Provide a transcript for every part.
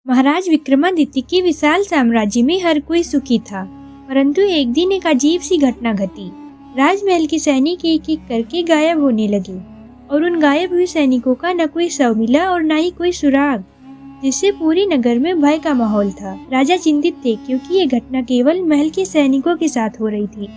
महाराज विक्रमादित्य के विशाल साम्राज्य में हर कोई सुखी था, परंतु एक दिन एक अजीब सी घटना घटी। राजमहल के सैनिक एक एक करके गायब होने लगे और उन गायब हुए सैनिकों का न कोई शव मिला और न ही कोई सुराग, जिससे पूरे नगर में भय का माहौल था। राजा चिंतित थे क्योंकि ये घटना केवल महल के सैनिकों के साथ हो रही थी।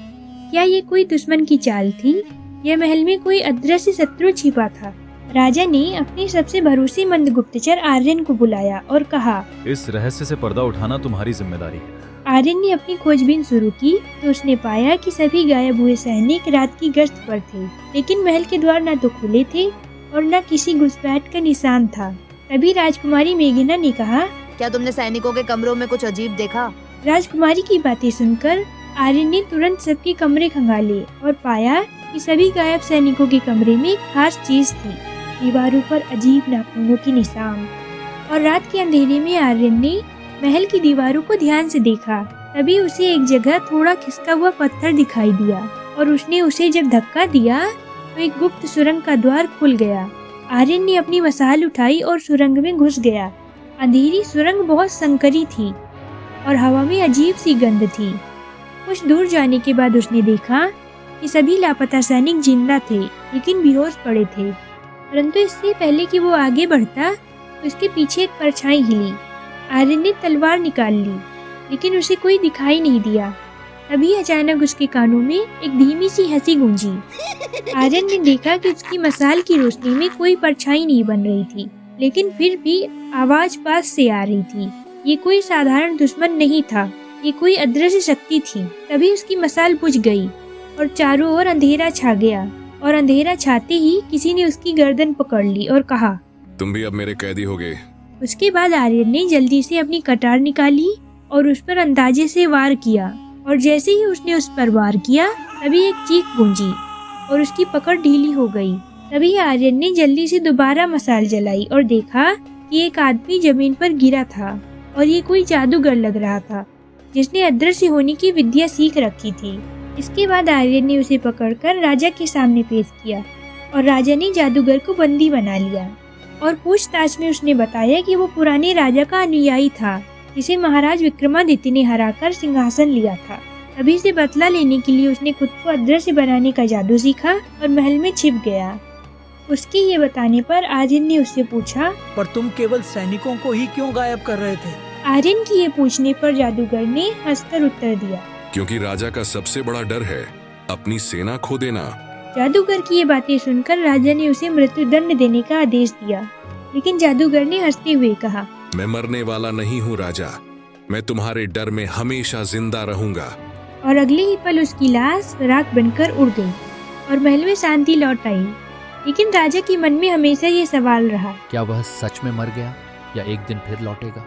क्या ये कोई दुश्मन की चाल थी या महल में कोई अदृश्य शत्रु छिपा था? राजा ने अपने सबसे भरोसेमंद गुप्तचर आर्यन को बुलाया और कहा, इस रहस्य से पर्दा उठाना तुम्हारी जिम्मेदारी है। आर्यन ने अपनी खोजबीन शुरू की तो उसने पाया कि सभी गायब हुए सैनिक रात की गश्त पर थे, लेकिन महल के द्वार न तो खुले थे और न किसी घुसपैठ का निशान था। तभी राजकुमारी मेघना ने कहा, क्या तुमने सैनिकों के कमरों में कुछ अजीब देखा? राजकुमारी की बातें सुनकर आर्यन ने तुरंत सबके कमरे खंगाले और पाया कि सभी गायब सैनिकों के कमरे में एक खास चीज थी, दीवारों पर अजीब नाखूनों के निशान। और रात के अंधेरे में आर्यन ने महल की दीवारों को ध्यान से देखा। तभी उसे एक जगह थोड़ा खिसका हुआ पत्थर दिखाई दिया और उसने उसे जब धक्का दिया तो एक गुप्त सुरंग का द्वार खुल गया। आर्यन ने अपनी मशाल उठाई और सुरंग में घुस गया। अंधेरी सुरंग बहुत संकरी थी और हवा में अजीब सी गंध थी। कुछ दूर जाने के बाद उसने देखा कि सभी लापता सैनिक जिंदा थे लेकिन बेहोश पड़े थे, परंतु इससे पहले कि वो आगे बढ़ता उसके पीछे एक परछाई हिली। आर्यन ने तलवार निकाल ली लेकिन उसे कोई दिखाई नहीं दिया। तभी अचानक उसके कानों में एक धीमी सी हंसी गूंजी। आर्यन ने देखा कि उसकी मशाल की रोशनी में कोई परछाई नहीं बन रही थी, लेकिन फिर भी आवाज पास से आ रही थी। ये कोई साधारण दुश्मन नहीं था, ये कोई अदृश्य शक्ति थी। तभी उसकी मशाल बुझ गई और चारों ओर अंधेरा छा गया और अंधेरा छाते ही किसी ने उसकी गर्दन पकड़ ली और कहा, तुम भी अब मेरे कैदी हो गए। उसके बाद आर्यन ने जल्दी से अपनी कटार निकाली और उस पर अंदाजे से वार किया, और जैसे ही उसने उस पर वार किया तभी एक चीख गूंजी और उसकी पकड़ ढीली हो गई। तभी आर्यन ने जल्दी से दोबारा मशाल जलाई और देखा कि एक आदमी जमीन पर गिरा था और ये कोई जादूगर लग रहा था जिसने अदृश्य होने की विद्या सीख रखी थी। इसके बाद आर्यन ने उसे पकड़कर राजा के सामने पेश किया और राजा ने जादूगर को बंदी बना लिया और पूछताछ में उसने बताया कि वो पुराने राजा का अनुयायी था जिसे महाराज विक्रमादित्य ने हराकर सिंहासन लिया था। तभी से बदला लेने के लिए उसने खुद को अदृश्य बनाने का जादू सीखा और महल में छिप गया। उसके ये बताने पर आर्यन ने उससे पूछा, पर तुम केवल सैनिकों को ही क्यों गायब कर रहे थे? आर्यन की ये पूछने पर जादूगर ने हंसकर उत्तर दिया, क्योंकि राजा का सबसे बड़ा डर है अपनी सेना खो देना। जादूगर की ये बातें सुनकर राजा ने उसे मृत्युदंड देने का आदेश दिया, लेकिन जादूगर ने हंसते हुए कहा, मैं मरने वाला नहीं हूँ राजा, मैं तुम्हारे डर में हमेशा जिंदा रहूंगा। और अगले ही पल उसकी लाश राख बनकर उड़ गई और महल में शांति लौट आई। लेकिन राजा के मन में हमेशा ये सवाल रहा, क्या वह सच में मर गया या एक दिन फिर लौटेगा?